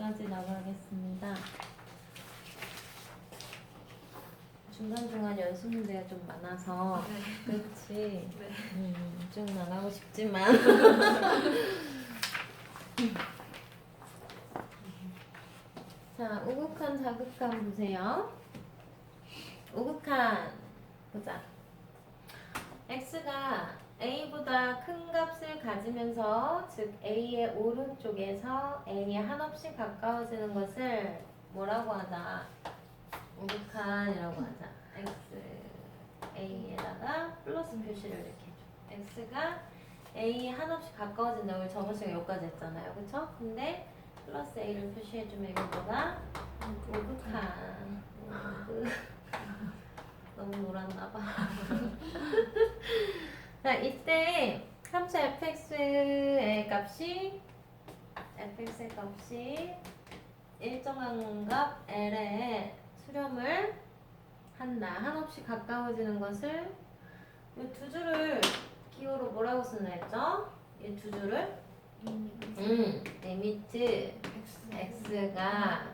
여기까지 나가겠습니다. 중간중간 연습 문제가 좀 많아서 그렇지. 쭉 나가고 싶지만 자, 우극한 자극한 보세요. 우극한 보자. x가 a보다 큰 값을 가지면서 즉 a의 오른쪽에서 a에 한없이 가까워지는 것을 뭐라고 하자? 우극한이라고 하자. x a에다가 플러스 표시를 이렇게 해줘. x가 a에 한없이 가까워진다고 우리 저번 시간에 여기까지 했잖아요. 그쵸? 근데 플러스 a를 표시해주면 이건 뭐다? 우극한. 너무 놀았나봐. 자, 이때 함수 fx의 값이 일정한 값 l에 수렴을 한다. 한없이 가까워지는 것을 이 두 줄을 기호로 뭐라고 쓰나 했죠? 이 두 줄을 리미트 x가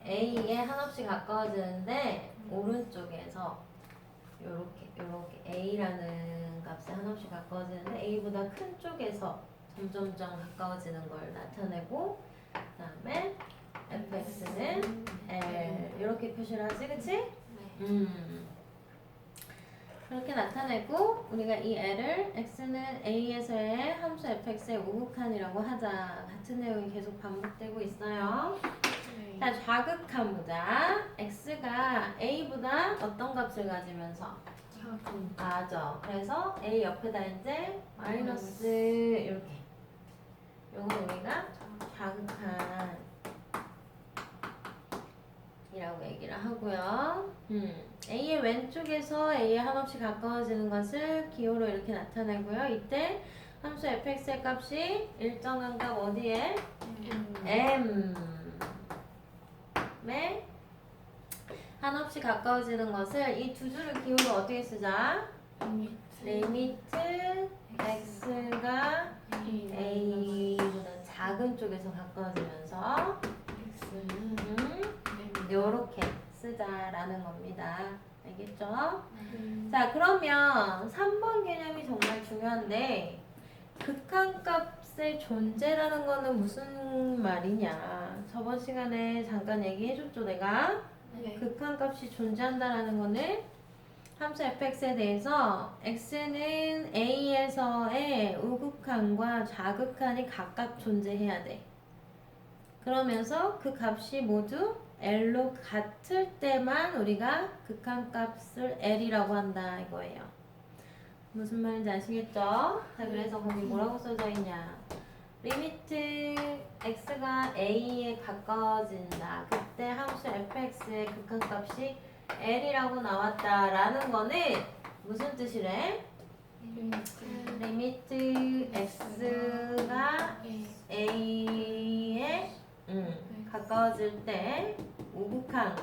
a에 한없이 가까워지는데 오른쪽에서 요렇게 a라는 값에 한없이 가까워지는데 a보다 큰 쪽에서 점점점 가까워지는 걸 나타내고 그 다음에 fx는 l 이렇게 표시를 하지, 그치? 그렇게 나타내고 우리가 이 l을 x는 a에서의 함수 fx의 우극한이라고 하자. 같은 내용이 계속 반복되고 있어요. 자, 좌극한 보자. x가 a보다 어떤 값을 가지면서? 맞아. 그래서 a 옆에다 이제 마이너스 이렇게. 요걸 우리가 좌극한 이라고 얘기를 하고요. a의 왼쪽에서 a에 한없이 가까워지는 것을 기호로 이렇게 나타내고요. 이때 함수 fx의 값이 일정한 값 어디에? m에 한없이 가까워지는 것을 이 두 줄을 기호로 어떻게 쓰자? 리미트 x가 a보다 작은 쪽에서 가까워지면서 요렇게 쓰자라는 겁니다. 알겠죠? 자, 그러면 3번 개념이 정말 중요한데 극한값의 존재라는 거는 무슨 말이냐? 저번 시간에 잠깐 얘기해줬죠, 내가? 극한값이 존재한다라는 거는 함수 fx에 대해서 x는 a에서의 우극한과 좌극한이 각각 존재해야 돼. 그러면서 그 값이 모두 l로 같을 때만 우리가 극한값을 l이라고 한다 이거예요. 무슨 말인지 아시겠죠? 자, 그래서 거기 뭐라고 써져 있냐? 리미트 x가 a에 가까워진다. 그때 함수 fx의 극한값이 l이라고 나왔다라는 거는 무슨 뜻이래? 리미트 x가 a에 가까워질 때 우극한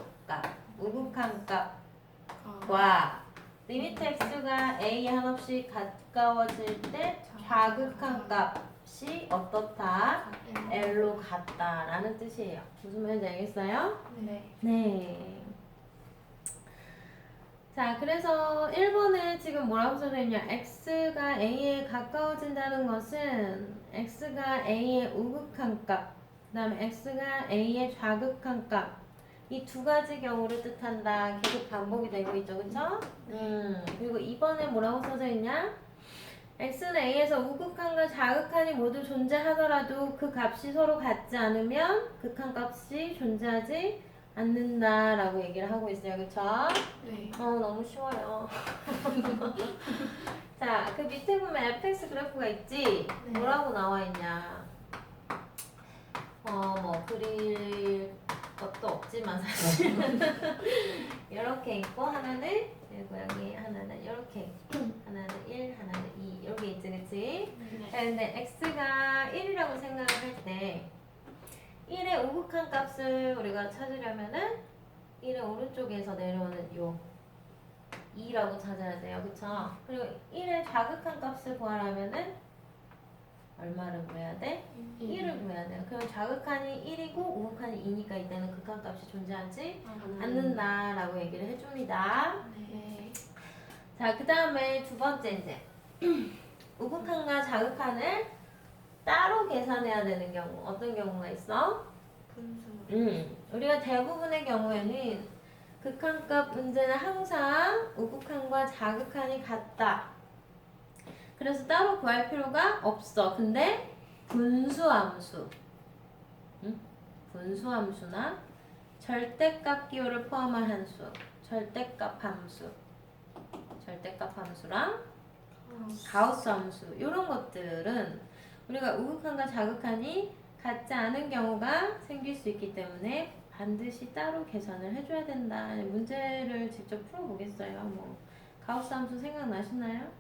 값과 리미트 x가 a에 한없이 가까워질 때 좌극한 값이 어떻다? l로 같다라는 뜻이에요. 무슨 말인지 알겠어요? 네. 자, 그래서 1번에 지금 뭐라고 써져 있냐? x가 a에 가까워진다는 것은 x가 a의 우극한 값, 그 다음에 x가 a의 좌극한 값, 이 두 가지 경우를 뜻한다. 계속 반복이 되고 있죠, 그쵸? 그리고 2번에 뭐라고 써져 있냐? x는 a에서 우극한과 좌극한이 모두 존재하더라도 그 값이 서로 같지 않으면 극한값이 존재하지 않는다라고 얘기를 하고 있어요, 그쵸? 너무 쉬워요. 자, 그 밑에 보면 fx 그래프가 있지? 뭐라고 나와 있냐? 뭐 그릴 것도 없지만 사실 이렇게 있고 하나는 그리고 여기 하나는 이렇게 하나는 1, 하나는 2 이렇게 있지, 그치? 근데 x가 1이라고 생각을 할 때 1의 우극한 값을 우리가 찾으려면은 1의 오른쪽에서 내려오는 요 2라고 찾아야 돼요, 그쵸? 그리고 1의 좌극한 값을 구하려면은 얼마를 구해야 돼? 1을 구해야 돼요. 그럼 자극한이 1이고 우극한이 2니까 이때는 극한값이 존재하지 않는다라고 얘기를 해줍니다. 네. 자, 그 다음에 두 번째 이제 우극한과 자극한을 따로 계산해야 되는 경우 어떤 경우가 있어? 분수. 우리가 대부분의 경우에는 극한값 문제는 항상 우극한과 자극한이 같다. 그래서 따로 구할 필요가 없어. 근데 분수함수, 분수함수나 절대값 기호를 포함한 함수, 절대값 함수, 절대값 함수랑 가우스 함수 이런 것들은 우리가 우극한과 자극한이 같지 않은 경우가 생길 수 있기 때문에 반드시 따로 계산을 해줘야 된다. 문제를 직접 풀어보겠어요. 뭐 가우스 함수 생각나시나요?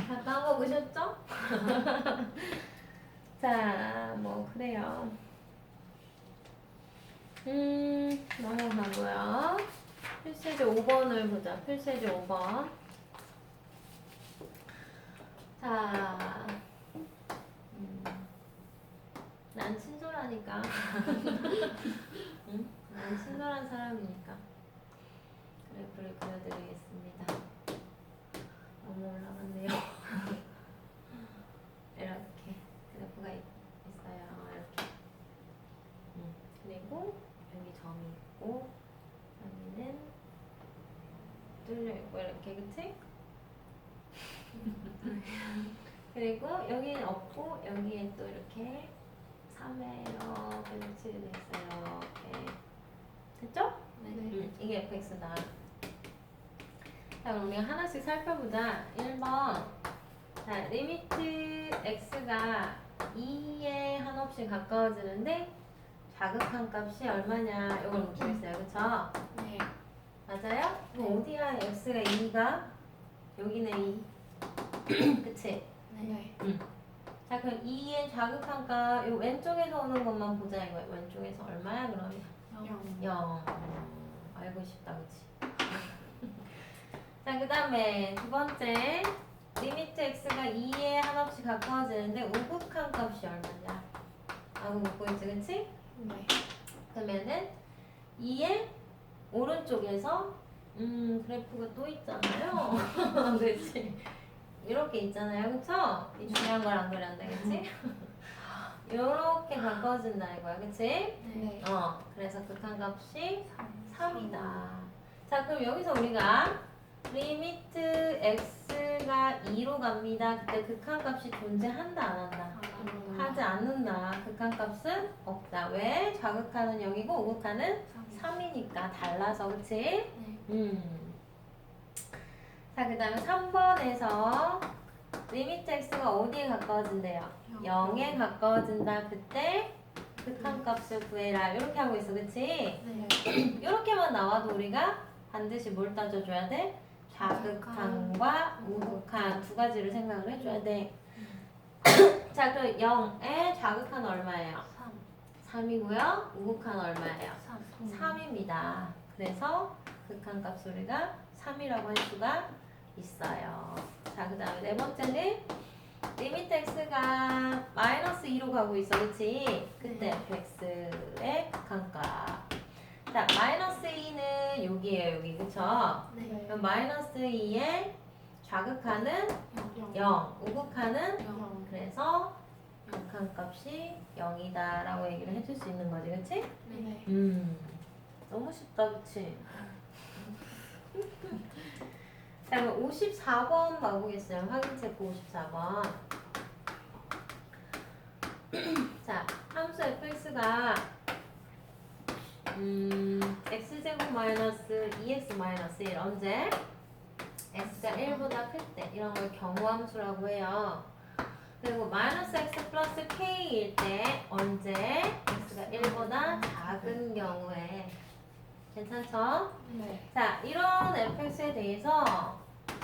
다 까먹으셨죠? 자, 뭐 그래요. 넘어가고요. 필세제 5번을 보자. 필세제 5번. 자, 난 친절하니까. 응? 난 친절한 사람이니까. 그래프를 그려드리겠습니다. 너무 올라갔네요. 이렇게 그래프가 있어요. 이렇게. 그리고 여기 점이 있고 여기는 뚫려 있고 이렇게, 그치? 그리고 여기는 없고 여기에 또 이렇게 3에 이렇게 배치가 돼 있어요. 이렇게. 됐죠? 네. 이게 fx다. 자, 그럼 우리가 하나씩 살펴보자. 1번. 자, 리미트 x가 2에 한없이 가까워지는데 자극한 값이 얼마냐 이걸 묻고 있어요. 그쵸? 네. 맞아요? 그럼 어디야 x가 2가? 여기는 2. 그치? 네. 자, 그럼 2의 자극한 값, 요 왼쪽에서 오는 것만 보자 이거야. 왼쪽에서 얼마야 그러면? 0. 알고 싶다, 그치? 자, 그 다음에 두 번째. 리미트 x가 2에 한없이 가까워지는데 우극한 값이 얼마냐? 라고 묻고 있지, 그치? 네. 그러면은 2의 오른쪽에서 그래프가 또 있잖아요. 그치? 이렇게 있잖아요. 그쵸? 이 중요한 걸 안 그렸네, 그치? 이렇게 가까워진다 이거야, 그치? 네. 그래서 극한값이 3이다. 자, 그럼 여기서 우리가 리미트 x가 2로 갑니다. 그때 극한값이 존재한다, 안 한다? 하지 않는다. 극한값은 없다. 왜? 자극하는 0이고 우극하는 3이니까 달라서, 그치? 네. 자, 그 다음에 3번에서 리미트 x가 어디에 가까워진대요? 0에 가까워진다. 그때 극한값을 구해라. 이렇게 하고 있어, 그치? 네. 이렇게만 나와도 우리가 반드시 뭘 따져줘야 돼? 자극한과 우극한 두 가지를 생각을 해줘야 돼. 자, 그 0의 자극한 얼마예요? 3이고요. 우극한 얼마예요? 3입니다. 그래서 극한값 우리가 3이라고 할 수가 있어요. 자, 그 다음에 네 번째는 리미트 x가 마이너스 2로 가고 있어, 그치? 그때 fx의 극한값. 자, 마이너스 2는 여기에요, 여기, 그쵸? 네. 그럼 마이너스 2의 좌극하는 0, 우극하는 그래서 극한값이 0이다 라고 얘기를 해줄 수 있는 거지, 그치? 네. 너무 쉽다, 그치? 자, 그럼 54번 봐보겠어요. 확인 체크 54번. 자, 함수 fx가 x제곱 마이너스 2x 마이너스 1 언제? x가 1보다 클 때 이런 걸 경우함수라고 해요. 그리고 마이너스 x 플러스 k일 때 언제? x가 1보다 작은 경우에. 괜찮죠? 네. 자, 이런 fx에 대해서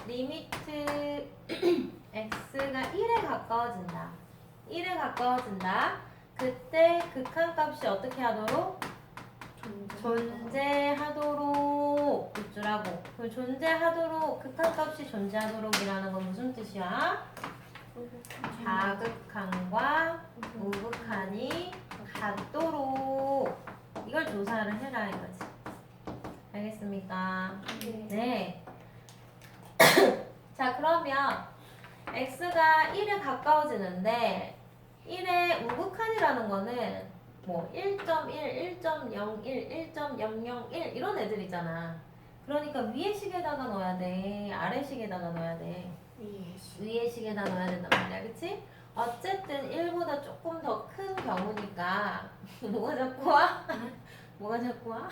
리미트 x가 1에 가까워진다. 1에 가까워진다. 그때 극한값이 어떻게 하도록? 존재하도록 있주라고. 그 존재하도록, 극한값이 존재하도록이라는 건 무슨 뜻이야? 자극한과 우극한이 같도록 이걸 조사를 해라 이거지. 알겠습니까? 네. 자, 그러면 x가 1에 가까워지는데 1의 우극한이라는 거는 뭐 1.1, 1.01, 1.001 이런 애들이잖아. 그러니까 위의 식에다가 넣어야 돼? 아래 식에다가 넣어야 돼? 위의 식에다 넣어야 된단 말이야. 그치? 어쨌든 1보다 조금 더 큰 경우니까 뭐가 자꾸 와? 뭐가 자꾸 와?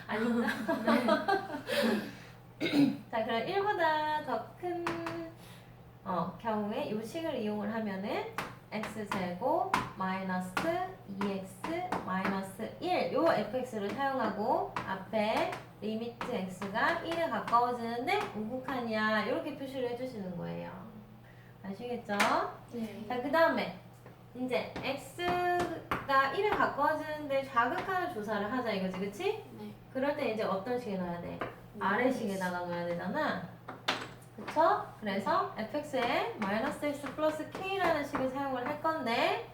아닌가? 자, 그럼 1보다 더 큰 경우에 이 식을 이용을 하면은 x제곱 마이너스 2x 마이너스 1 요 fx를 사용하고 앞에 리미트 x가 1에 가까워지는데 우극한이야 이렇게 표시를 해주시는 거예요. 아시겠죠? 자, 그 다음에 이제 x가 1에 가까워지는데 좌극한을 조사를 하자 이거지, 그치? 그럴 때 이제 어떤 식에 넣어야 돼? 아래식에다가 넣어야 되잖아. 그쵸? 그래서 fx에 마이너스 x 플러스 k라는 식을 사용을 할 건데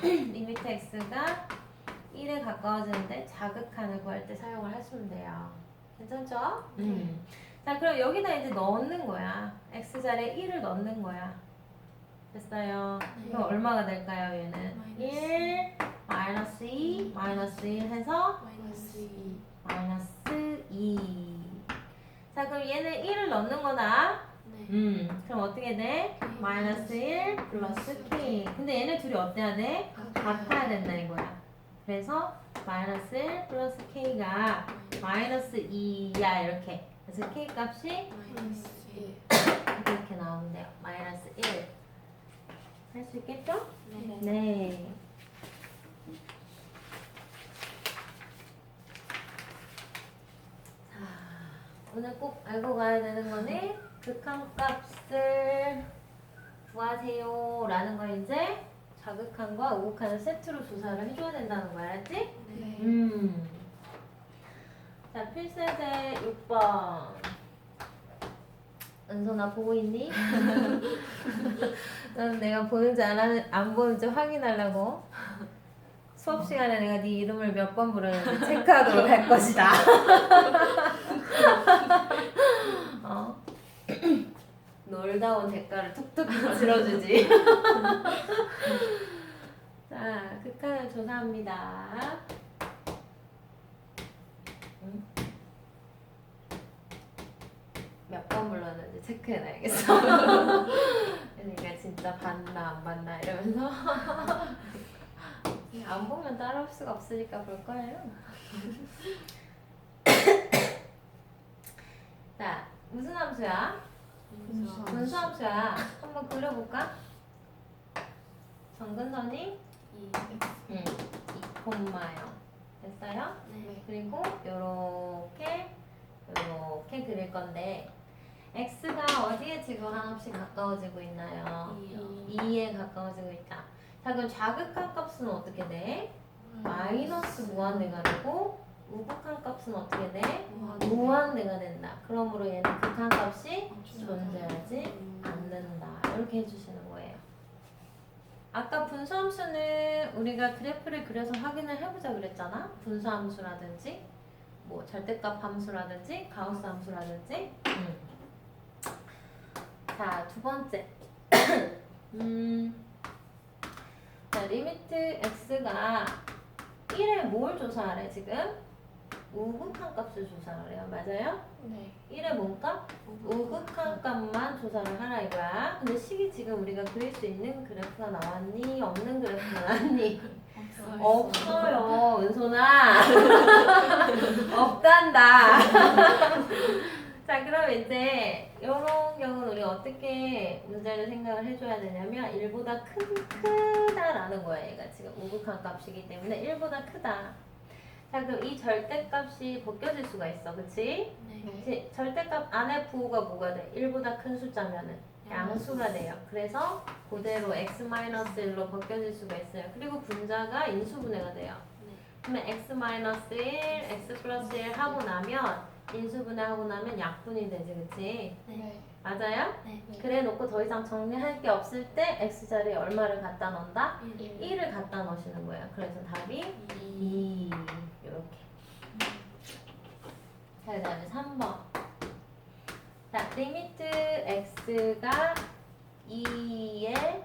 리미트 x가 1에 가까워지는데 자극한을 구할 때 사용을 하시면 돼요. 괜찮죠? 자, 그럼 여기다 이제 넣는 거야. x자리에 1을 넣는 거야. 됐어요? 그럼 얼마가 될까요, 얘는? 1, 마이너스 2, 마이너스 1 해서 마이너스 2. 자, 그럼 얘는 1을 넣는 거다. 그럼 어떻게 돼? 마이너스 1 플러스 k. 근데 얘네 둘이 어때야 돼? 같아야 된다 이거야. 그래서 마이너스 1 플러스 k가 마이너스 2야 이렇게. 그래서 k 값이 이렇게 나오는데요. 마이너스 1. 할 수 있겠죠? 네. 자, 오늘 꼭 알고 가야 되는 거는 극한값을 구하세요 라는 거 이제 자극한과 우극한을 세트로 조사를 해줘야 된다는 거야, 알았지? 자, 필세제 6번. 은선아 보고 있니? 넌 내가 보는지 안 보는지 확인하려고 수업 시간에 내가 네 이름을 몇 번 부르는지 체크하도록 할 것이다. 놀다 온 대가를 툭툭 들어주지. 자, 극한을 조사합니다. 몇 번 불렀는지 체크해놔야겠어. 그러니까 진짜 봤나 안 봤나 이러면서 안 보면 따라올 수가 없으니까 볼 거예요. 자, 무슨 함수야? 분수함수야. 한번 그려볼까? 정근선이 2,0 됐어요? 그리고 요렇게 그릴 건데 x가 어디에 지금 한없이 가까워지고 있나요? 2에 가까워지고 있다. 자, 그럼 자극한 값은 어떻게 돼? 마이너스 무한대가 되고 우극한 값은 어떻게 돼? 무한대가 된다. 그러므로 얘는 극한 값이 존재하지 않는다. 이렇게 해주시는 거예요. 아까 분수함수는 우리가 그래프를 그려서 확인을 해보자 그랬잖아. 분수함수라든지 뭐 절대값 함수라든지 가우스 함수라든지. 자, 두 번째. 자, 리미트 x가 1에 뭘 조사하래 지금? 우극한 값을 조사를 해요. 맞아요? 1의 뭔가? 우극한 값만 조사를 하라 이거야. 근데 식이 지금 우리가 그릴 수 있는 그래프가 나왔니? 없는 그래프가 나왔니? 없어요, 은솔아. 없단다. 자, 그럼 이제 이런 경우는 우리가 어떻게 문제를 생각을 해줘야 되냐면 1보다 크다라는 거야. 얘가 지금 우극한 값이기 때문에 1보다 크다. 자, 그럼 이 절대값이 벗겨질 수가 있어. 그치? 그치? 절대값 안에 부호가 뭐가 돼? 1보다 큰 숫자면은 양수가 돼요. 그래서 그대로 x-1로 벗겨질 수가 있어요. 그리고 분자가 인수분해가 돼요. 그러면 x-1, x 플러스 1 하고 나면 인수분해하고 나면 약분이 되지. 그치? 맞아요? 네. 그래 놓고 더 이상 정리할 게 없을 때 x자리에 얼마를 갖다 넣는다? 1. 1을 갖다 넣으시는 거예요. 그래서 답이 2 이렇게. 자, 그 다음에 3번. 자, 리미트 x가 2에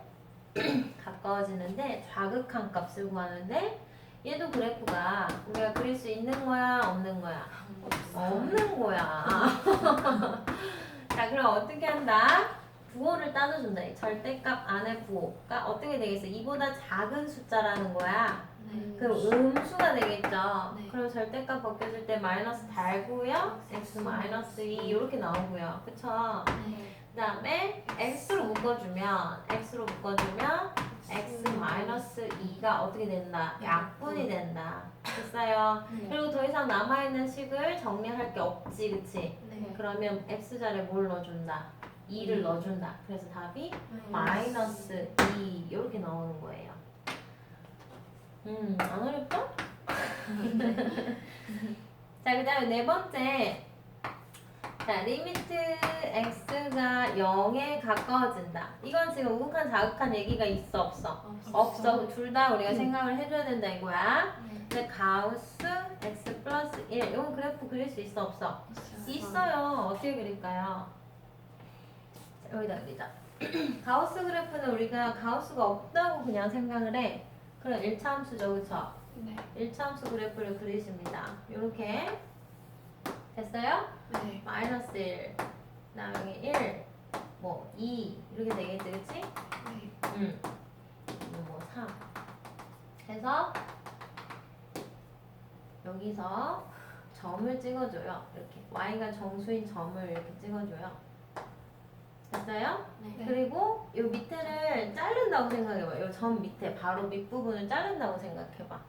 가까워지는데 좌극한 값을 구하는데 얘도 그래프가 우리가 그릴 수 있는 거야? 없는 거야? 없는 거야. 자, 그럼 어떻게 한다? 부호를 따져준다. 이 절대값 안에 부호가 어떻게 되겠어? 이보다 작은 숫자라는 거야. 네. 그럼 음수가 되겠죠. 네. 그럼 절대값 벗겨질 때 마이너스 달고요. x 마이너스 2 이렇게 나오고요. 그쵸? 네. 그 다음에 x로 묶어주면 x 마이너스 2가 어떻게 된다? 약분이 된다. 됐어요. 네. 그리고 더 이상 남아있는 식을 정리할 게 없지, 그치? 네. 그러면 x자리에 뭘 넣어준다? 2를 넣어준다. 그래서 답이 네. 마이너스 2 이렇게 나오는 거예요. 안 어렵죠? 자, 그 다음에 네 번째. 자, 리미트 x가 0에 가까워진다. 이건 지금 우극한 자극한 얘기가 있어, 없어? 없어. 둘 다 우리가 생각을 해줘야 된다 이거야. 네. 근데 가우스 x 플러스 1 이건 그래프 그릴 수 있어, 없어? 있어요. 어떻게 그릴까요? 자, 여기다 그리자. 가우스 그래프는 우리가 가우스가 없다고 그냥 생각을 해. 그럼 1차 함수죠, 그쵸? 네. 1차 함수 그래프를 그리십니다. 요렇게. 됐어요? 네. 마이너스 1, 그다음에 여기 1, 뭐 2 이렇게 되겠지, 그치? 네. 뭐 3. 해서 여기서 점을 찍어줘요. 이렇게 y가 정수인 점을 이렇게 찍어줘요. 됐어요? 네. 그리고 요 밑에를 자른다고 생각해봐. 요 점 밑에 바로 밑부분을 자른다고 생각해봐.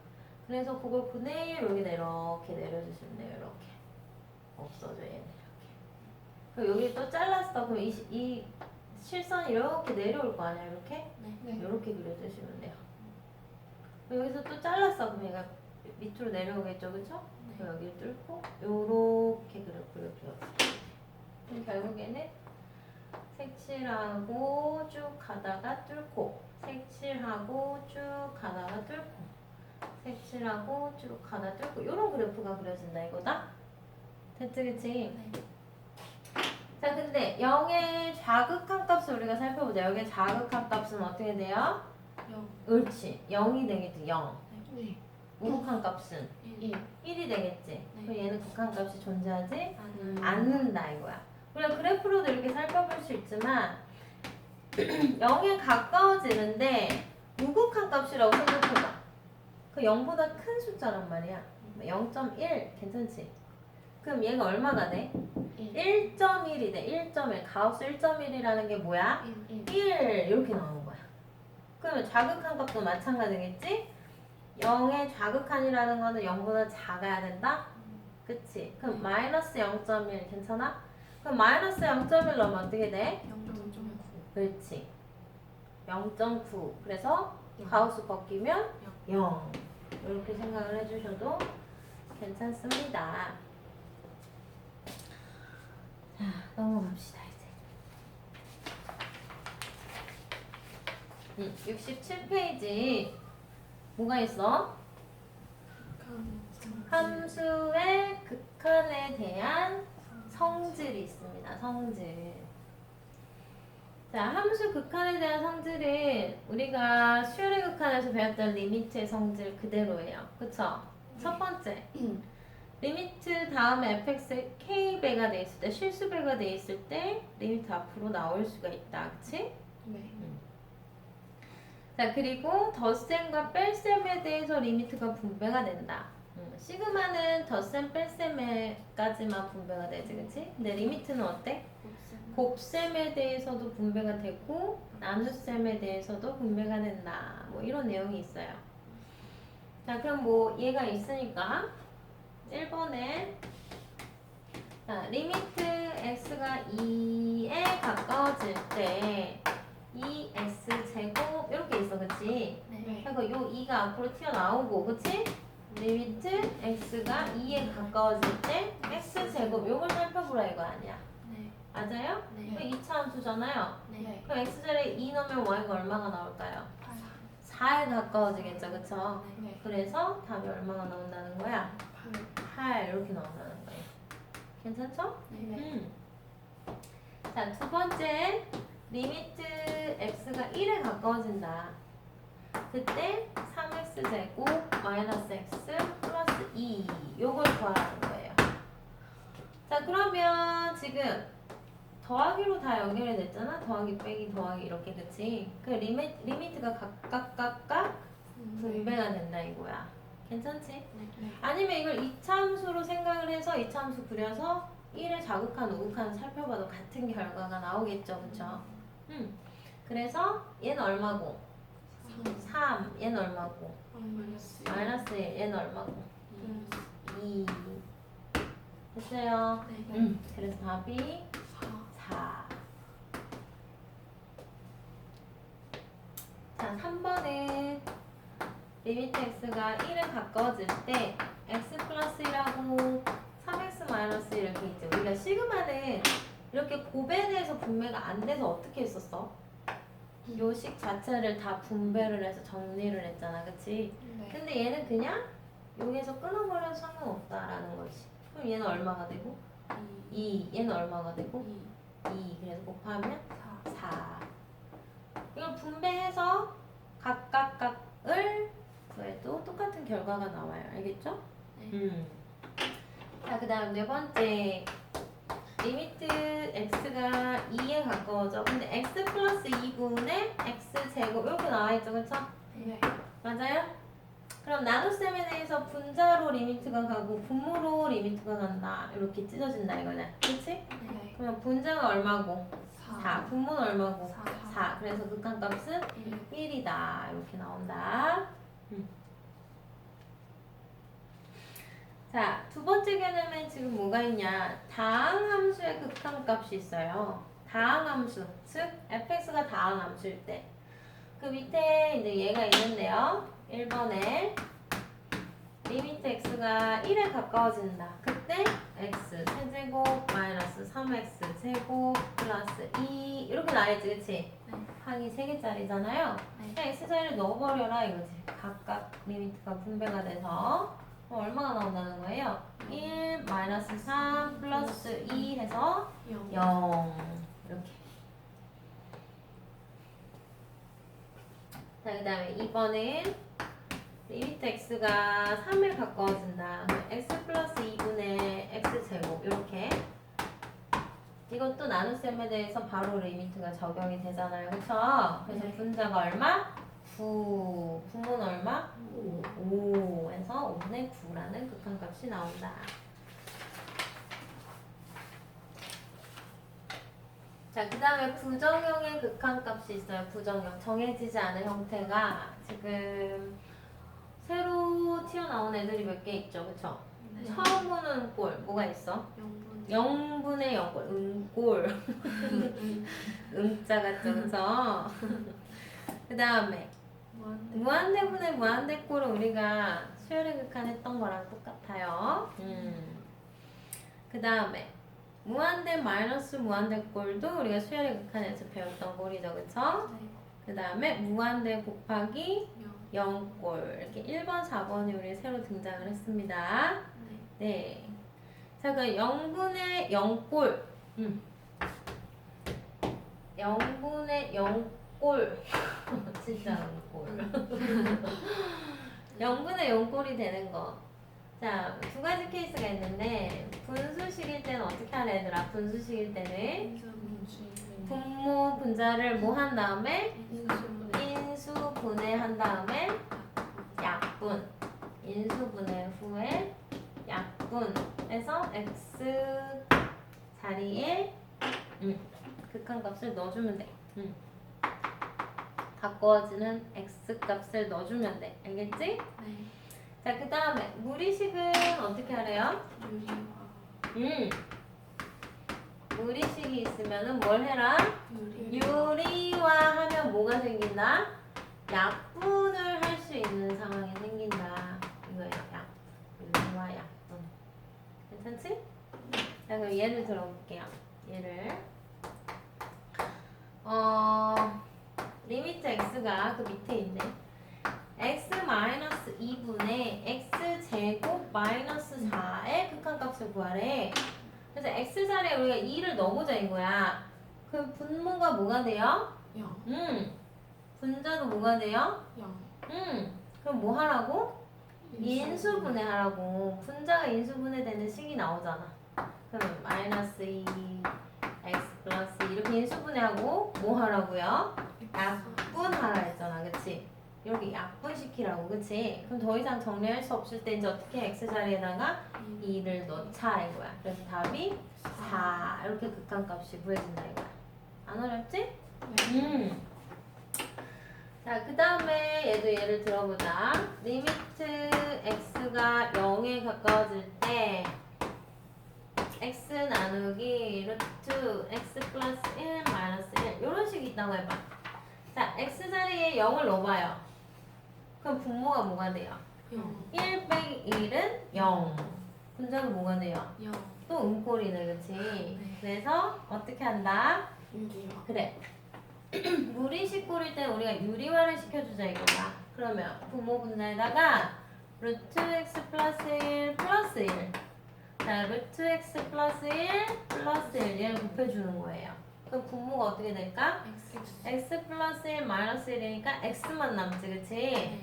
그래서 그걸 그대로 여기다 이렇게 내려주시면 돼요. 이렇게. 없어져 얘는 이렇게. 그리고 여기 또 잘랐어. 그럼 이 실선이 이렇게 내려올 거 아니야, 이렇게? 네. 이렇게 그려주시면 돼요. 그리고 여기서 또 잘랐어. 그럼 얘가 밑으로 내려오겠죠, 그쵸? 그럼 여기를 뚫고 요렇게 그려요. 그럼 결국에는 색칠하고 쭉 가다가 뚫고, 색칠하고 쭉 가다가 뚫고, 색칠하고 쭉 가다 뚫고, 요런 그래프가 그려진다 이거다. 됐지, 그치? 네. 자, 근데 0의 좌극한 값을 우리가 살펴보자. 여기의 좌극한 값은 어떻게 돼요? 0. 옳지. 0이 되겠지, 0. 네. 우극한 값은 1. 1이 되겠지. 그럼 얘는 극한 값이 존재하지 안. 않는다 이거야. 우리가 그래프로도 이렇게 살펴볼 수 있지만 0에 가까워지는데 우극한 값이라고 생각해봐. 그 0보다 큰 숫자란 말이야. 0.1 괜찮지? 그럼 얘가 얼마가 돼? 1.1이 돼. 1.1. 가우스 1.1이라는 게 뭐야? 1. 1 이렇게 나오는 거야. 그러면 좌극한 값도 마찬가지겠지? 0의 좌극한이라는 거는 0보다 작아야 된다? 그치? 그럼 마이너스 0.1 괜찮아? 그럼 마이너스 0.1 넣으면 어떻게 돼? 0.9. 그렇지. 0.9. 그래서 가우스 벗기면 0. 이렇게 생각을 해주셔도 괜찮습니다. 자, 넘어갑시다 이제. 67페이지 뭐가 있어? 함수의 극한에 대한 성질이 있습니다. 성질. 자, 함수 극한에 대한 성질은 우리가 수열의 극한에서 배웠던 리미트의 성질 그대로예요. 그쵸? 첫 번째. 리미트 다음에 fx k배가 돼 있을 때, 실수배가 돼 있을 때 리미트 앞으로 나올 수가 있다. 그치? 네. 자, 그리고 덧셈과 뺄셈에 대해서 리미트가 분배가 된다. 시그마는 덧셈, 뺄셈에까지만 분배가 되지, 그치? 근데 리미트는 어때? 곱셈에 대해서도 분배가 되고 나눗셈에 대해서도 분배가 된다. 뭐 이런 내용이 있어요. 자, 그럼 뭐 얘가 있으니까 1번에 자, 리미트 x가 2에 가까워질 때 2x제곱 이렇게 있어, 그치? 네. 그리고 요 2가 앞으로 튀어나오고, 그치? 리미트 x가 2에 가까워질 때 x제곱 요걸 살펴보라 이거 아니야. 네. 맞아요? 네. 그 2차 함수잖아요. 네. 그럼 x자리에 2 넣으면 y가 얼마가 나올까요? 4에 가까워지겠죠, 그쵸? 네. 그래서 답이 얼마가 나온다는 거야? 8 이렇게 나온다는 거예요. 괜찮죠? 네. 자, 두 번째 리미트 x가 1에 가까워진다. 그때 3x제곱 마이너스 x 플러스 2 요걸 구하라는 거예요. 자, 그러면 지금 더하기로 다 연결이 됐잖아. 더하기 빼기 더하기 이렇게, 그치? 그 리미트가 각각 분배가 된다 이거야. 괜찮지? 네. 아니면 이걸 2차 함수로 생각을 해서 2차 함수 그려서 1의 좌극한 우극한 살펴봐도 같은 결과가 나오겠죠, 그쵸? 그래서 얘는 얼마고? 3. 얘는 얼마고? 마이너스 1. 얘는 얼마고? 2. 됐어요? 네. 그래서 답이 4. 자, 3번은 리미트 x가 1에 가까워질 때 x 플러스 1하고 3x 마이너스 이렇게 있죠. 우리가 시그마는 이렇게 곱에 분배가 안 돼서 어떻게 했었어? 요식 자체를 다 분배를 해서 정리를 했잖아, 그치? 근데 얘는 그냥 여기서 끊어버려도 상관없다라는 거지. 그럼 얘는 얼마가 되고? 2. 얘는 얼마가 되고? 2. 그래서 곱하면 4. 이걸 분배해서 각을 구해도 똑같은 결과가 나와요. 알겠죠? 자, 그 다음 네 번째. 리미트 x가 2에 가까워져. 근데 x 플러스 2분의 x 제곱 이렇게 나와있죠, 그쵸? 네. 맞아요? 그럼 나눗셈에 대해서 분자로 리미트가 가고 분모로 리미트가 간다. 이렇게 찢어진다 이거냐. 그치? 네. 그러면 분자가 얼마고? 4. 분모는 얼마고? 4. 4. 그래서 극한값은 1이다. 이렇게 나온다. 자, 두 번째 개념엔 지금 뭐가 있냐? 다항함수의 극한값이 있어요. 다항함수, 즉 fx가 다항함수일 때. 그 밑에 이제 얘가 있는데요. 1번에 리미트 x가 1에 가까워진다. 그때 x 세제곱 마이너스 3x 제곱 플러스 2 이렇게 나와있지, 그치? 항이 3개짜리잖아요. 그냥 x자리를 넣어버려라 이거지. 각각 리미트가 분배가 돼서 얼마가 나온다는 거예요? 1 마이너스 3 플러스 2 해서 0 이렇게. 자, 그 다음에 2번은 리미트 x가 3에 가까워진다. x 플러스 2분의 x제곱 이렇게. 이것도 나눗셈에 대해서 바로 리미트가 적용이 되잖아요. 그쵸? 그래서 네. 분자가 얼마? 9. 분모는 얼마? 5. 해서 5분의 9라는 극한값이 나온다. 자, 그 다음에 부정형의 극한값이 있어요. 부정형. 정해지지 않은 형태가 지금 새로 튀어나온 애들이 몇 개 있죠. 그쵸? 처음 보는 꼴 뭐가 있어? 0분의 0꼴. 음꼴. 음자 같죠. 그쵸? 그 다음에 무한대분의 무한대꼴은 우리가 수열의 극한 했던 거랑 똑같아요. 그 다음에 무한대 마이너스 무한대꼴도 우리가 수열의 극한에서 배웠던 꼴이죠. 그쵸? 그 다음에 무한대 곱하기 0꼴 이렇게 1번, 4번이 우리 새로 등장을 했습니다. 네. 자, 그 0분의 0꼴 0분의 0꼴 진짜 0꼴 0분의 0꼴이 되는 거. 자, 두 가지 케이스가 있는데 분수식일 때는 어떻게 하래 얘들아? 분수식일 때는 분모 분자를 뭐 한 다음에 인수 분해한 다음에 약분 인수 분해 후에 약분해서 x 자리에 극한값을 넣어주면 돼. 바꿔지는 x 값을 넣어주면 돼. 알겠지? 자, 그 다음에 무리식은 어떻게 하래요? 무리식이 있으면은 뭘 해라? 유리화하면 뭐가 생긴다? 약분을 할 수 있는 상황이 생긴다. 이거예요. 유리화 약분. 괜찮지? 자, 그럼 예를 들어볼게요. 얘를 리미트 x가 그 밑에 있네. x 마이너스 2분의 x 제곱 마이너스 4의 극한값을 구하래. 그래서 x 자리에 우리가 2를 넣어보자 이거야. 그럼 분모가 뭐가 돼요? 0. 분자도 뭐가 돼요? 0. 그럼 뭐 하라고? 인수분해 하라고. 분자가 인수분해 되는 식이 나오잖아. 그럼 마이너스 2 x 플러스 이렇게 인수분해하고 뭐 하라고요? 약분하라 했잖아, 그치? 이렇게 약분시키라고, 그치? 그럼 더 이상 정리할 수 없을 때 이제 어떻게 x 자리에다가 2를 넣자 이거야. 그래서 답이 4 이렇게 극한값이 구해진다 이거야. 안 어렵지? 자, 그 다음에 얘도 예를 들어보자. 리미트 x가 0에 가까워질 때 x 나누기 루트 x 플러스 1 마이너스 1 이런 식이 있다고 해봐. 자, x 자리에 0을 넣어봐요. 그럼 분모가 뭐가 돼요? 1 빼기 1은 0. 분자는 뭐가 돼요? 0. 또 음꼴이네, 그치? 네. 그래서 어떻게 한다? 유리화. 그래. 무리식꼴일 때 우리가 유리화를 시켜주자 이거야. 그러면 분모 분자에다가 루트 x 플러스 1 플러스 1 자, 루트 x 플러스 1 플러스 1 얘를 곱해주는 거예요. 그럼 분모가 어떻게 될까? x 플러스 1 마이너스 1이니까 x만 남지, 그치?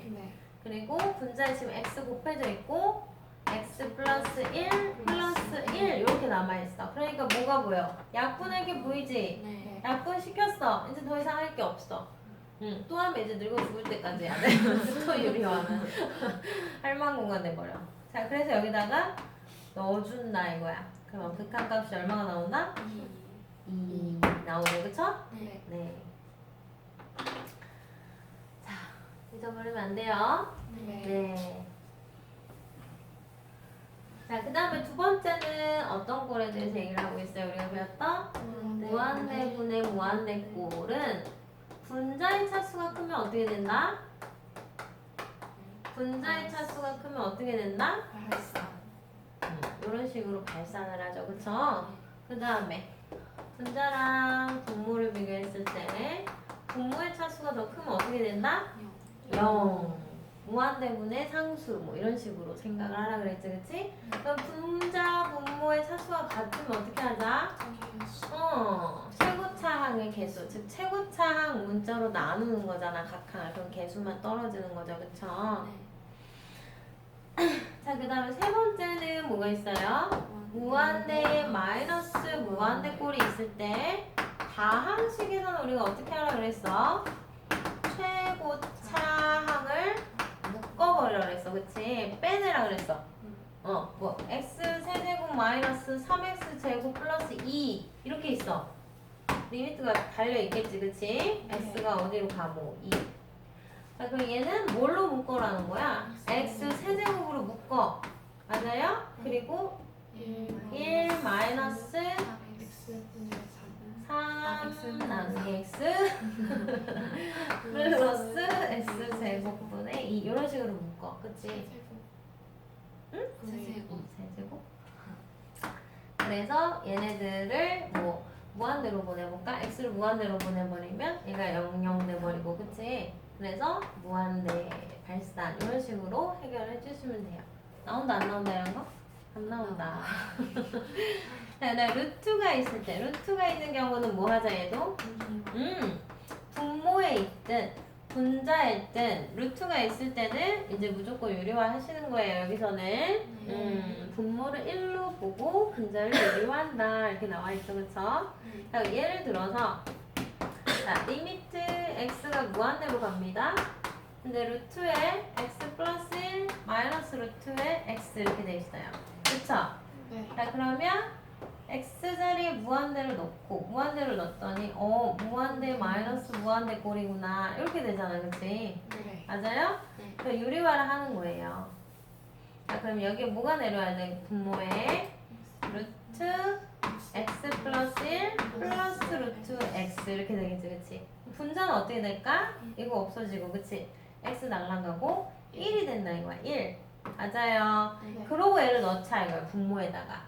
네. 그리고 분자에 지금 x 곱해져 있고 x 플러스 1 플러스 1 이렇게 남아있어. 그러니까 뭐가 보여? 약분할 게 보이지? 네. 약분 시켰어. 이제 더 이상 할 게 없어. 또 하면 이제 늙어 죽을 때까지 해야 돼. 또 유리화는 할만 공간 돼버려. 자, 그래서 여기다가 넣어준다 이거야. 그럼 극한값이 얼마가 나온다? 2 나오네, 그쵸? 네. 네. 자, 잊어버리면 안 돼요. 네. 네. 자, 그 다음에 두 번째는 어떤 꼴에 대해서 얘기를 하고 있어요? 우리가 배웠던 무한대분의 무한대꼴은 분자의 차수가 크면 어떻게 된다? 분자의 차수가 크면 어떻게 된다? 이런 식으로 발산을 하죠, 그쵸? 그 다음에 분자랑 분모를 비교했을 때 분모의 차수가 더 크면 어떻게 된다? 0. 무한대분의 상수 뭐 이런 식으로 생각을 하라 그랬지, 그치? 그럼 분자 분모의 차수가 같으면 어떻게 하자? 최고차항의 개수, 즉 최고차항 문자로 나누는 거잖아, 각 하나. 그럼 개수만 떨어지는 거죠, 그쵸? 자, 그 다음에 세 번째는 뭐가 있어요? 무한대 마이너스 무한대 꼴이 있을 때 다항식에서는 우리가 어떻게 하라 그랬어? 최고차항을 묶어버리라 그랬어, 그치? 빼내라 그랬어. 뭐 x 세제곱 마이너스 3x 제곱 플러스 2 이렇게 있어. 리미트가 달려있겠지, 그치? x가 어디로 가? 뭐 2. 자, 그럼 얘는 뭘로 묶어라는 거야? x 세제곱으로 묶어. 맞아요? 그리고 1 마이너스 3 나누기 x 플러스 x 제곱분의 2 이런 식으로 묶어. 그치? 응? 세제곱. 그래서 얘네들을 뭐 무한대로 보내볼까? x를 무한대로 보내버리면 얘가 0 돼버리고, 그치? 그래서 무한대 발산 이런 식으로 해결해 주시면 돼요. 나온다 안 나온다 이런 거? 안 나온다. 자, 루트가 있을 때 루트가 있는 경우는 뭐 하자 얘도? 분모에 있든 분자에 있든 루트가 있을 때는 이제 무조건 유리화 하시는 거예요. 여기서는 분모를 1로 보고 분자를 유리화한다 이렇게 나와 있어, 그쵸? 자, 예를 들어서 자, 리미트 x가 무한대로 갑니다. 근데 루트에 x 플러스 1 마이너스 루트에 x 이렇게 돼 있어요. 그쵸? 자, 그러면 x 자리에 무한대를 넣고 무한대를 넣었더니 무한대 마이너스 무한대 꼴이구나 이렇게 되잖아, 그치? 맞아요? 그 유리화를 하는 거예요. 자, 그럼 여기에 뭐가 내려와야 돼? 분모에 루트 x 플러스 1 플러스 루트 x 이렇게 되겠지, 그치? 분자는 어떻게 될까? 이거 없어지고, 그치? x 날라가고 1이 된다 이거야, 1. 맞아요. 그러고 얘를 넣자 이거야, 분모에다가.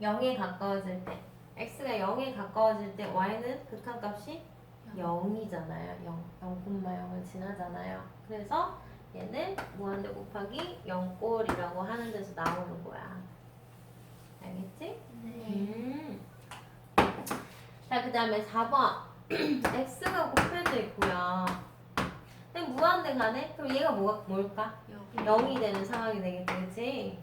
0에 가까워질 때 x가 0에 가까워질 때 y는 극한값이 0이잖아요. 0,0을 지나잖아요. 그래서 얘는 무한대 곱하기 0꼴이라고 하는 데서 나오는 거야. 알겠지? 네. 자, 그 다음에 4번. x가 곱해져 있고요. 근데 무한대 가네? 그럼 얘가 뭘까? 0이 되는 상황이 되겠지, 그치?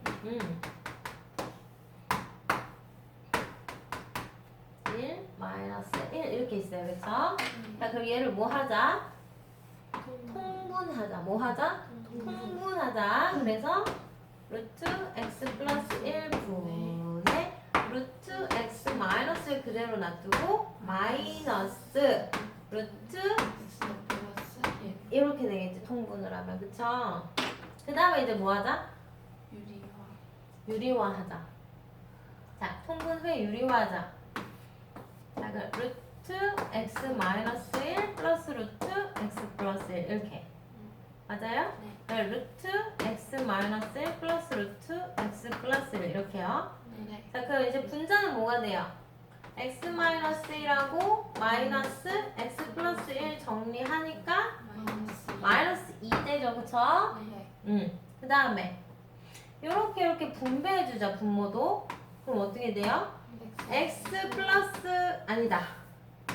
1, 마이너스 1 이렇게 있어요, 그쵸? 자, 그럼 얘를 뭐 하자? 통분하자. 뭐 하자? 통분하자. 그래서 루트 x 플러스 1분의 루트 x 마이너스 1 그대로 놔두고 마이너스 루트 플러스 1. 이렇게 되겠지, 통분을 하면. 그쵸? 그 다음에 이제 뭐 하자? 유리화하자. 자, 통분 후에 유리화하자. 자, 그럼 루트 x 마이너스 1 플러스 루트 x 플러스 1 이렇게. 맞아요? 네. 루트 x 마이너스 1 플러스 루트 x 플러스 1 이렇게요. 네. 자, 그럼 이제 분자는 뭐가 돼요? x 마이너스 1하고 마이너스 x 플러스 1 정리하니까 마이너스 2되죠, 그쵸? 네. 그 다음에 이렇게 분배해주자, 분모도. 그럼 어떻게 돼요? x 플러스 아니다.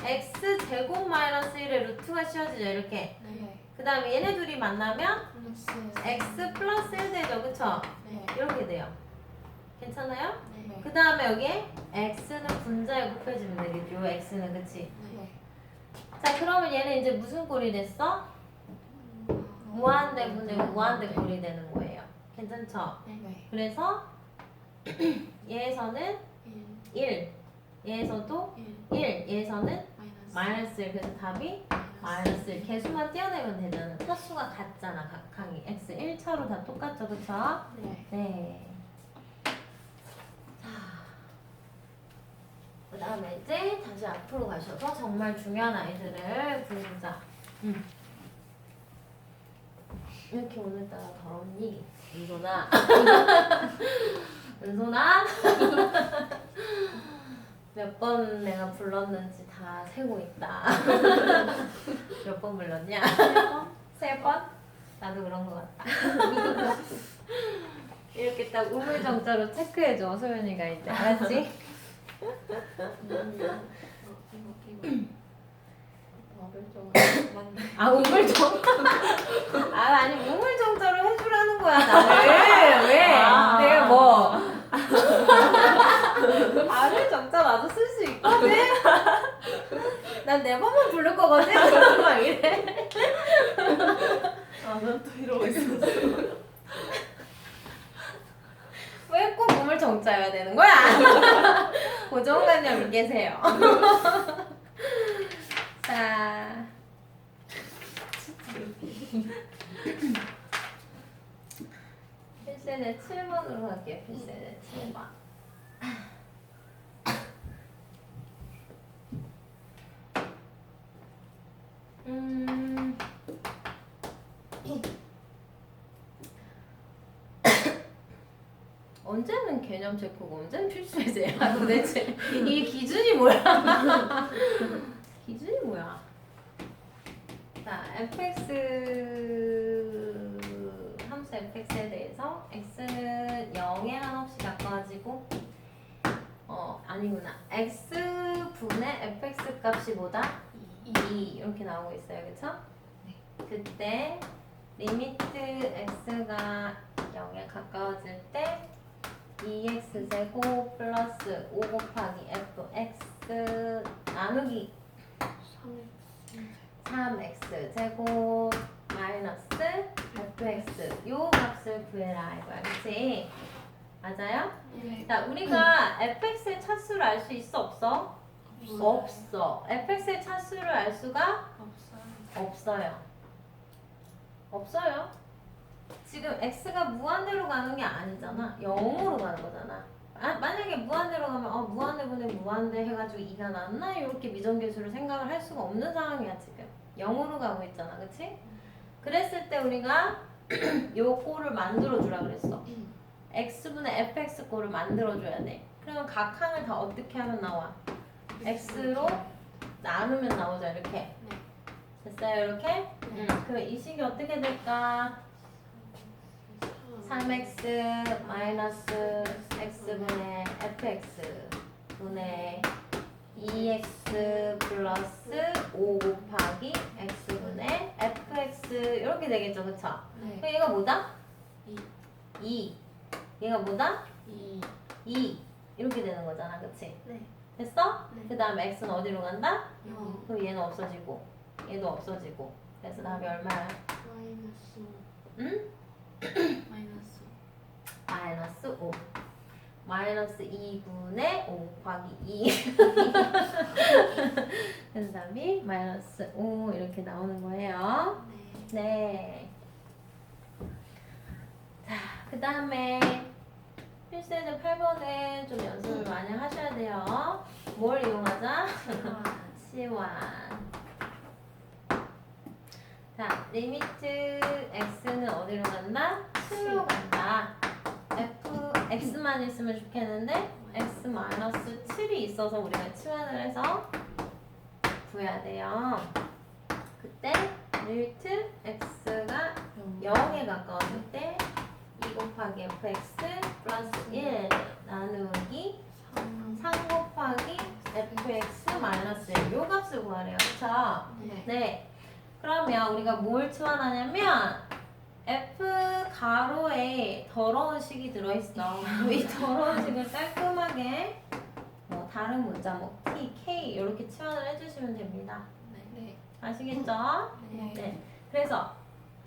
x 제곱 마이너스 1의 루트가 씌워지죠, 이렇게. 네. 그 다음에 얘네 둘이 만나면 플러스 x 플러스 1 되죠, 그쵸? 네. 이렇게 돼요. 괜찮아요? 네. 그 다음에 여기에 x는 분자에 곱해주면 되겠죠, 요 x는, 그치? 네. 자, 그러면 얘는 이제 무슨 꼴이 됐어? 무한대분의 무한대꼴이 되는 거예요. 괜찮죠? 네. 그래서 얘에서는 1, 얘에서도 1, 얘에서는 마이너스 1. 그래서 답이 마이너스 1. 개수만 떼어내면 되잖아. plus 같잖아, 각항이. x 1차로 다 똑같죠, 그쵸? 네. 네. 자, 그 다음에 이제 다시 앞으로 가셔서 정말 중요한 아이들을 부르자. 이렇게 오늘따라 더럽니? 은솔아. 은솔아. 몇 번 내가 불렀는지 다 세고 있다. 몇 번 불렀냐? 3번? 3번? 나도 그런 것 같다. 이렇게 딱 우물정자로 체크해줘, 소연이가 이제. 알았지? 아, 우물정? 아, 아니, 우물정자로 해주라는 거야, 나를. 왜? 아. 내가 뭐. 발을 정자 나도 쓸 수 있거든? 난 네 번만 부를 거거든? 막 이래. 난 또 이러고 있었어. 왜 꼭 우물정자여야 되는 거야? 고정관념이 계세요. 자. 필세제 7번으로 갈게요. 필세제 7번. 언제는 개념 체크고 언제는 필수예제야 도대체. 이 기준이 뭐야? 기준이 뭐야? 자, fx 함수 fx에 대해서 x는 0에 한없이 가까워지고 아니구나. x분의 fx 값이 뭐다? 2 이렇게 나오고 있어요. 그쵸? 네. 그때 리미트 x가 0에 가까워질 때 2x 제곱 플러스 5 곱하기 fx 나누기 3x 제곱 마이너스 fx 요 값을 구해라 이거야. 그치? 맞아요? 네. 자, 우리가 fx의 차수를 알 수 있어 없어? 없어. fx의 차수를 알 수가 없어요. 없어요. 지금 x가 무한대로 가는 게 아니잖아. 0으로 가는 거잖아. 만약에 무한대로 가면 무한대분의 무한대 해가지고 2가 났나? 이렇게 미정계수를 생각을 할 수가 없는 상황이야 지금. 0으로 가고 있잖아. 그치? 그랬을 때 우리가 요 꼴을 만들어주라 그랬어. x분의 fx 꼴을 만들어줘야 돼. 그러면 각 항을 다 어떻게 하면 나와? x로 나누면 나오죠. 이렇게. 네. 됐어요? 이렇게? 네. 그럼 이 식이 어떻게 될까? 3x 마이너스 x분의 fx 분의 2x 플러스 5 곱하기 x분의 fx 이렇게 되겠죠. 그쵸? 네. 그럼 얘가 뭐다? 이. 2. 얘가 뭐다? 이. 2. 이렇게 되는 거잖아. 그치? 네. 됐어? 네. 그 다음에 x는 어디로 간다? 0. 그럼 얘는 없어지고 얘도 없어지고 그래서 답이 얼마야? 마이너스 5. 응? 마이너스 마이너스 5 마이너스 2분의 5 곱하기 2 그래서 답이 마이너스 5 이렇게 나오는 거예요. 5. 네. 네. 자, 그 다음에 필수예제 8번은 좀 연습을 많이 하셔야 돼요. 뭘 이용하자? 시완. 자, 리미트 x는 어디로 간다? 7로 간다. x만 있으면 좋겠는데 x 마이너스 7이 있어서 우리가 치환을 해서 구해야 돼요. 그때 리미트 x가 0에 가까웠을 때 2 곱하기 fx 플러스 1 나누기 3 곱하기 fx 마이너스 1 요 값을 구하래요. 그쵸? 네. 네. 그러면 우리가 뭘 치환하냐면 f 가로에 더러운 식이 들어있어. 이 더러운 식을 깔끔하게 뭐 다른 문자 뭐 t, k 이렇게 치환을 해주시면 됩니다. 네. 아시겠죠? 네. 네. 그래서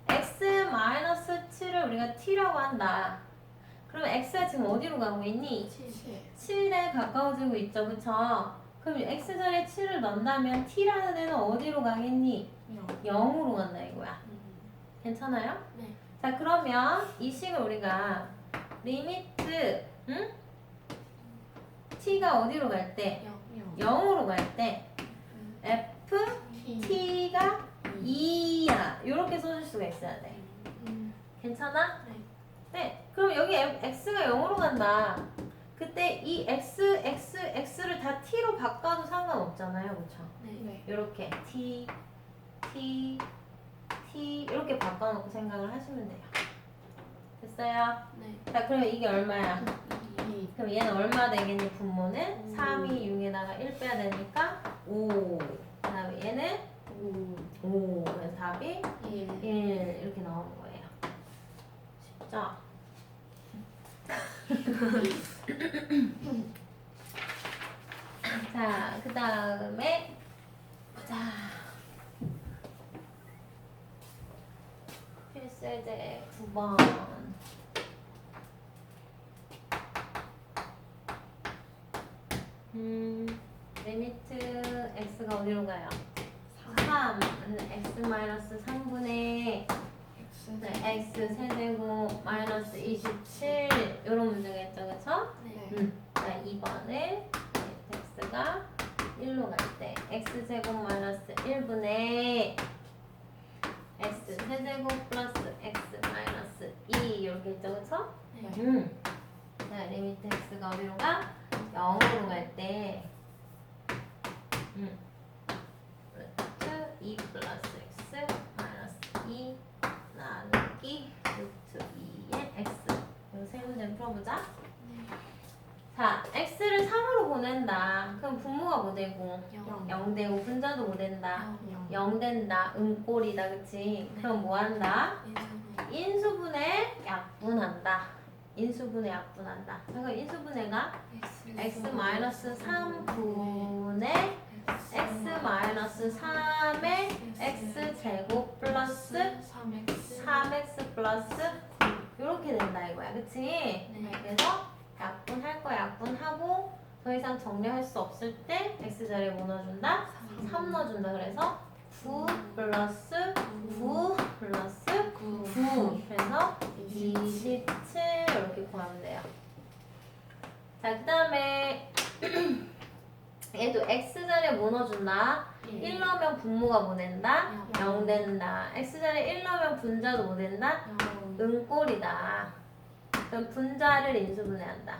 x-7을 우리가 t라고 한다. 그러면 x가 지금 어디로 가고 있니? 7. 7에 가까워지고 있죠. 그쵸? 그럼 x자리에 7을 넣는다면 t라는 애는 어디로 가겠니? 0으로 간다 이거야. 괜찮아요? 네. 자, 그러면 이 식을 우리가 리미트 t가 어디로 갈 때? 0으로 갈 때 f t가 2야 이렇게 써줄 수가 있어야 돼. 괜찮아? 네. 네. 그럼 여기 x가 0으로 간다. 그때 이 x를 다 t로 바꿔도 상관없잖아요. 그쵸? 네. 이렇게 t 이렇게 바꿔놓고 생각을 하시면 돼요. 됐어요? 네. 자, 그러면 이게 얼마야? 2. 그럼 얘는 얼마 되겠니? 분모는 3이 6에다가 1 빼야 되니까 5. 그 다음에 얘는 5. 그래서 답이 1. 1 이렇게 나오는 거예요. 쉽죠? 자, 그 다음에 보자. 필수예제 9번. 리미트 x가 어디로 가요? 3. x 3분의 x 세제곱 마이너스 27 이런 문제겠죠, 그쵸? 네. 자, 2번은 x가 1로 갈 때 x제곱 마이너스 1분의 x 세제곱 플러스 x 마이너스 2 이렇게 있죠, 그쵸? 네. 자, 리미트 x가 어디로 가? 0으로 갈 때 루트 2 플러스 x 마이너스 2 나누기 루트 2의 x 이거 세 문제 풀어보자. 자, x를 3으로 보낸다. 그럼 분모가 뭐 되고? 0 되고 분자도 뭐 된다? 0 된다. 음꼴이다. 그치? 그럼 뭐 한다? 인수분해 약분한다. 인수분해 약분한다. 그럼 인수분해가 x 마이너스 3분의 x 마이너스 3의 x 제곱 플러스 3x 플러스 이렇게 된다 이거야. 그치? 그래서 약분할 거 약분하고 더 이상 정리할 수 없을 때 x자리에 뭐 넣어준다? 3 넣어준다. 그래서 9 플러스 9 플러스 9 그래서 27 이렇게 구하면 돼요. 자, 그 다음에 얘도 x자리에 뭐 넣어준다? 1 넣으면 분모가 뭐 된다? 0 된다. x자리에 1 넣으면 분자도 뭐 된다? 응꼴이다. 그럼 분자를 인수분해한다.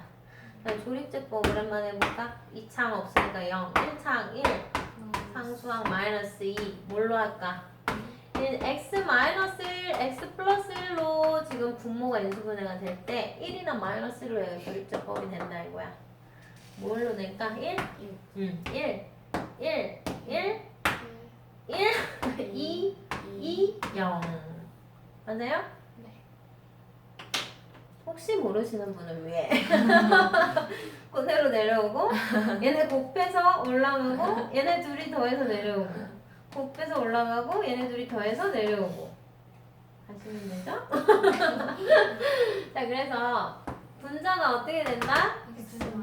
그다음 조립제법 오랜만에 해볼까? 2창 없으니까 0, 1창 1, 상수항 마이너스 2 뭘로 할까? x 마이너스 1, x 플러스 1로 지금 분모가 인수분해가 될 때 1이나 마이너스 1로 해야 조립제법이 된다 이거야. 뭘로 낼까? 1? 1, 1, 1, 1, 2, 2, 0 맞아요? 네. 혹시 모르시는 분을 위해 그대로 내려오고 얘네 곱해서 올라가고 얘네 둘이 더해서 내려오고 곱해서 올라가고 얘네 둘이 더해서 내려오고 하시면 되죠? 자 그래서 분자가 어떻게 된다?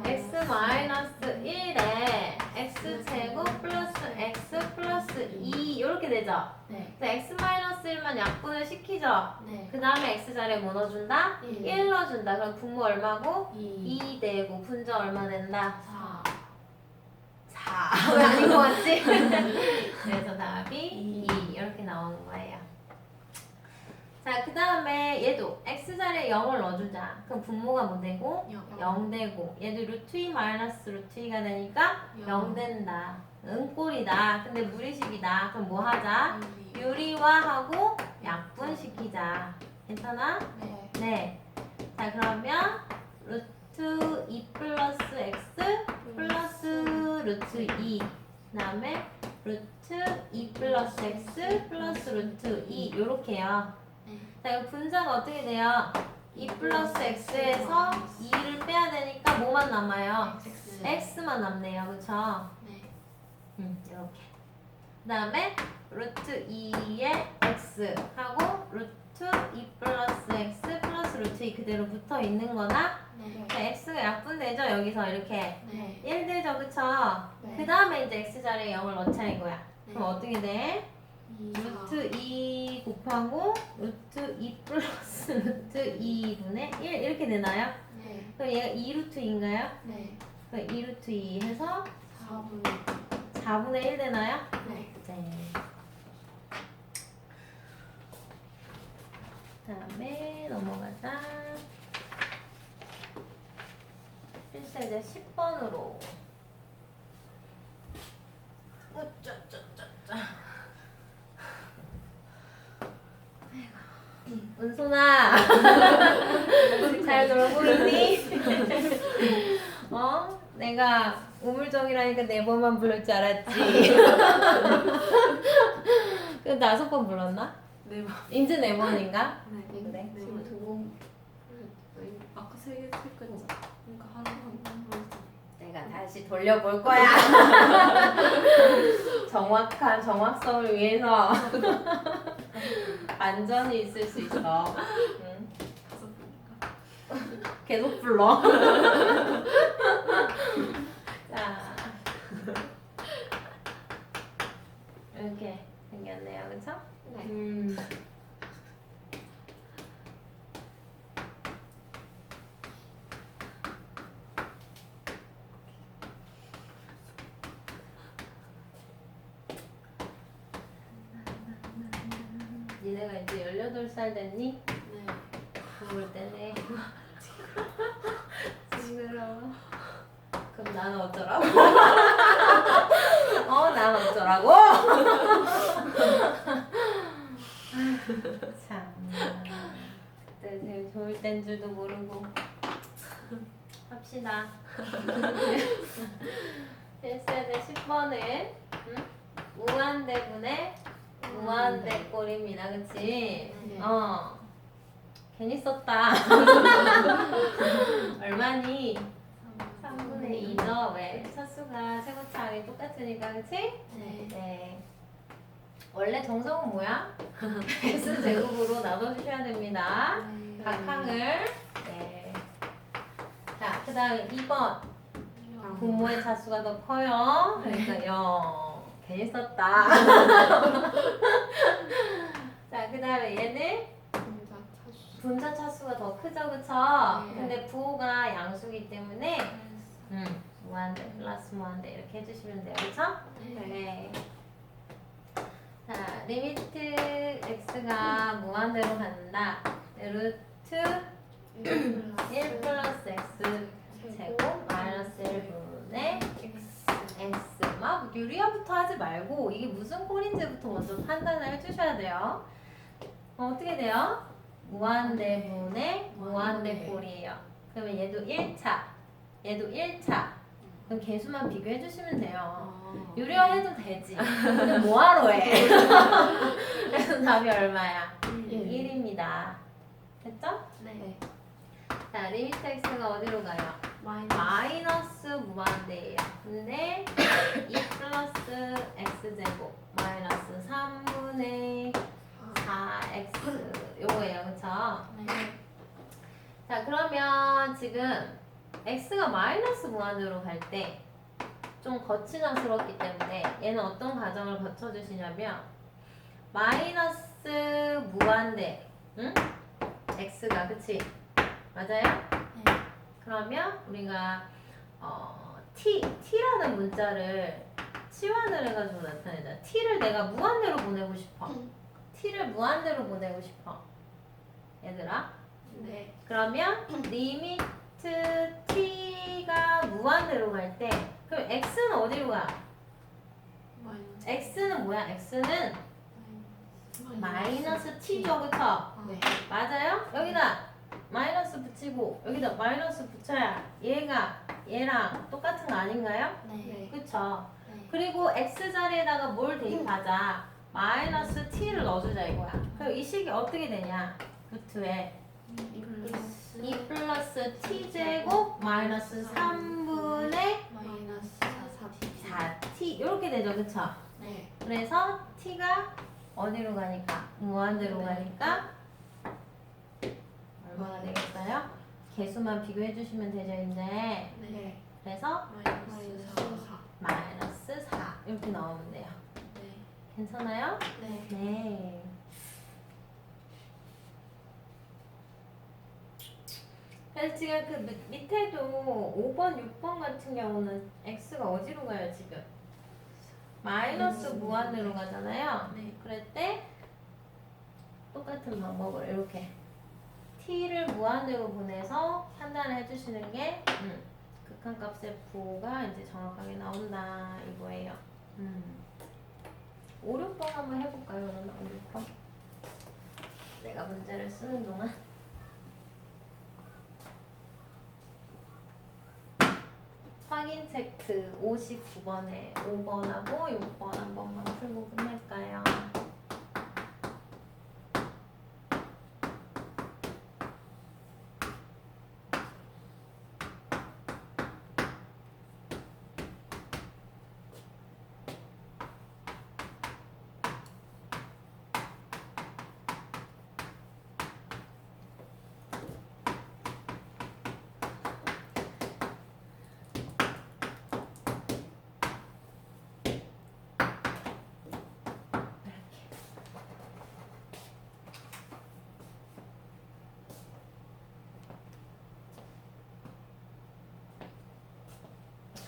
x 마이너스 1에 x 제곱 플러스 x 플러스 2 이렇게 되죠? 네. 그래서 x 마이너스 1만 약분을 시키죠? 네. 그 다음에 x 자리에 뭐 넣어준다? 1 넣어준다. 그럼 분모 얼마고? 2. 2 되고 분자 얼마 된다? 4. 4. 왜 아닌 것 같지? 그래서 답이 2 이렇게 나오는 거예요. 자, 그 다음에 얘도 x 자리에 0을 넣어주자. 그럼 분모가 뭐 되고? 0 되고 얘도 루트 2 마이너스 루트 2가 되니까 0 된다. 꼴이다. 근데 무리식이다. 그럼 뭐 하자? 유리화하고 약분시키자. 괜찮아? 네. 네. 자 그러면 루트 2 플러스 x 플러스 루트 2 그 다음에 루트 2 플러스 x 플러스 루트 2 요렇게요. 자 이거 분자가 어떻게 돼요? 2 플러스 x에서 2를 빼야 되니까 뭐만 남아요? x만 남네요. 그쵸? 네. 이렇게. 그 다음에 루트 2의 x 하고 루트 2 플러스 x 플러스 루트 2 그대로 붙어 있는 거나 네. 자, x가 약분되죠? 여기서 이렇게 네. 1 되죠? 그쵸? 네. 그 다음에 이제 x 자리에 0을 넣자 이거야. 네. 그럼 어떻게 돼? 루트 2 곱하고 루트 2 플러스 루트 2분의 1 이렇게 되나요? 네. 그럼 얘가 2 루트 2인가요? 네. 그럼 2 루트 2 해서 4분. 4분의 1 되나요? 네. 네. 다음에 넘어가자. 필수 이제 10번으로. 은솔아, 잘 놀고 있니? 어? 내가 우물정이라니까 4번만 부를 줄 알았지. 그 5번 불렀나? 네 번. 이제 4번인가? 네. 그래. 지금 2번. 아까 3개 했거든요. 그러니까 한 번. 내가 다시 돌려볼 거야. 정확한 정확성을 위해서 안전이 있을 수 있어. 응. 5번인가? 계속 불러. 자, 이렇게 생겼네요, 그렇죠? 네. 니네가 이제 18살 됐니? 네. 그럴 때네. 징그러워. 그럼 나는 어쩌라고? 난 어쩌라고? 참. 그때 제일 좋을 땐 줄도 모르고. 합시다. 필수의 10번은 무한대분의 무한대꼴입니다. 그치? 네. 괜히 썼다. 얼마니? 3분의 2죠? 왜? 차수가 최고차하기 똑같으니까, 그치? 네. 네. 원래 정석은 뭐야? x제곱으로 나눠주셔야 됩니다. 각 항을. 네. 자, 그 다음에 2번. 분모의 차수가 더 커요. 그러니까 0. 괜히 썼다. 자, 그 다음에 얘는 분자 차수가 더 크죠, 그쵸? 네. 근데 부호가 양수기 때문에 무한대 플러스 무한대 이렇게 해주시면 돼요, 그쵸? 네. 자, 리미트 x가 무한대로 간다. 루트 1 플러스 x 제곱 마이너스 1분의 x. 막 유리화부터 하지 말고 이게 무슨 꼴인지부터 먼저 판단을 해주셔야 돼요. 어떻게 돼요? 무한대분의 무한대꼴이에요. 그러면 얘도 1차, 얘도 1차. 그럼 개수만 비교해 주시면 돼요. 유리화 해도 되지. 근데 뭐하러 해? 그래서 답이 얼마야? 1입니다. 됐죠? 네. 자, 리미트 x가 어디로 가요? 마이너스 무한대예요. 근데 2 플러스 x제곱 마이너스 3분의 4x 요거예요. 그쵸? 네. 자, 그러면 지금 x가 마이너스 무한대로 갈 때 좀 거치장스럽기 때문에 얘는 어떤 과정을 거쳐주시냐면 마이너스 무한대 응? x가 그치? 맞아요? 네. 그러면 우리가 t라는 문자를 치환을 해가지고 나타내자. t를 내가 무한대로 보내고 싶어. t를 무한대로 보내고 싶어. 얘들아. 네. 그러면 리미트 t가 무한대로 갈 때 그럼 x는 어디로 가? x는 뭐야? x는 마이너스 t죠. 그쵸? 네. 맞아요? 여기다 마이너스 붙이고 여기다 마이너스 붙여야 얘가 얘랑 똑같은 거 아닌가요? 네. 그쵸? 네. 그리고 x 자리에다가 뭘 대입하자? 마이너스 t를 넣어주자 이거야. 그럼 이 식이 어떻게 되냐? 루트에 2 플러스 t제곱 마이너스 3분의 마이너스 4t 이렇게 되죠. 그쵸? 네. 그래서 t가 어디로 가니까? 무한대로 가니까 얼마나 되겠어요? 개수만 비교해 주시면 되죠. 이제 네. 그래서 마이너스 4. 마이너스 4 이렇게 나오면 돼요. 네. 괜찮아요? 네. 네. 그래서 지금 그 밑에도 5번, 6번 같은 경우는 x가 어디로 가요 지금? 마이너스 무한대로 가잖아요. 네. 그럴 때 똑같은 방법으로 이렇게 t를 무한대로 보내서 판단을 해주시는 게 극한값의 부호가 이제 정확하게 나온다 이거예요. 5, 6번 한번 해볼까요? 그러면 5, 6번 내가 문제를 쓰는 동안 확인 체크 59번에 5번하고 6번 한 번만 풀고 끝낼까요?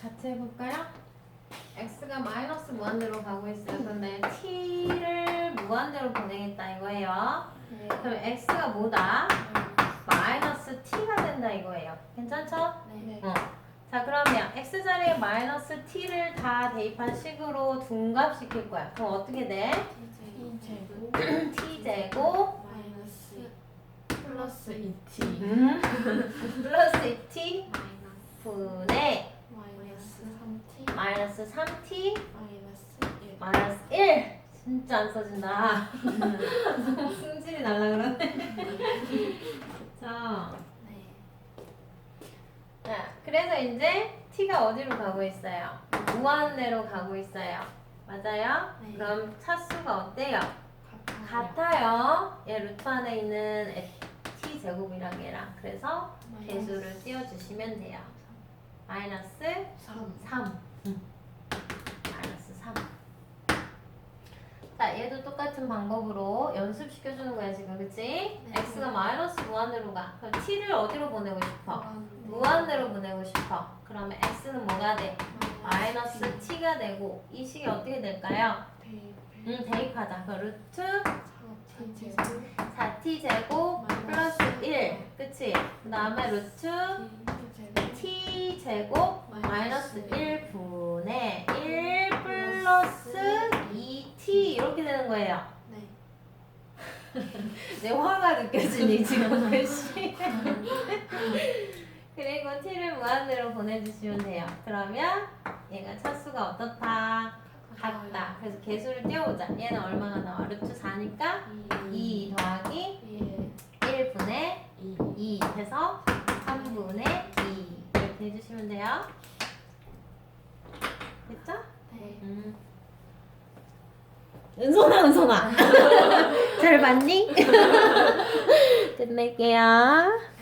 같이 해볼까요? x가 마이너스 무한대로 가고 있어요. 그런데 t를 무한대로 보내겠다 이거예요. 네. 그럼 x가 뭐다? 마이너스 t가 된다 이거예요. 괜찮죠? 네. 자 그러면 x 자리에 마이너스 t를 다 대입한 식으로 둔갑시킬 거야. 그럼 어떻게 돼? 제곱 t제곱 마이너스 플러스 2t 플러스 2t 마이너스 분의 마이너스 3t 마이너스 3t 마이너스 1. 마이너스 1 진짜 안 써진다. 승질이 날라 그러네. 자, 네. 자, 그래서 이제 t가 어디로 가고 있어요? 무한대로 가고 있어요. 맞아요? 네. 그럼 차수가 어때요? 같아요. 같아요. 얘 루트 안에 있는 t 제곱이랑 얘랑 그래서 개수를 띄워주시면 돼요. 마이너스 3. 마이너스 3. 자, 얘도 똑같은 방법으로 연습시켜주는 거야, 지금, 그치? 네. x가 마이너스 무한대로 가. 그럼 t를 어디로 보내고 싶어? 무한대로 보내고 싶어. 그러면 x는 뭐가 돼? 마이너스 t가 되고, 이 식이 어떻게 될까요? 대입하자. 그 루트 4t 제곱 플러스 1. 그치? 그 다음에 루트 t 제곱 마이너스 1분의 1 플러스 2t 이렇게 되는 거예요. 네. 내 화가 느껴지니 지금 글씨. 그리고 t를 무한대로 보내주시면 돼요. 그러면 얘가 차수가 어떻다? 같다. 그래서 개수를 띄워보자. 얘는 얼마가 나와? 루트 4니까 2 더하기 1분의 2 해서 3분의 2 이렇게 해주시면 돼요. 됐죠? 네. 은선아 잘 봤니? 끝낼게요.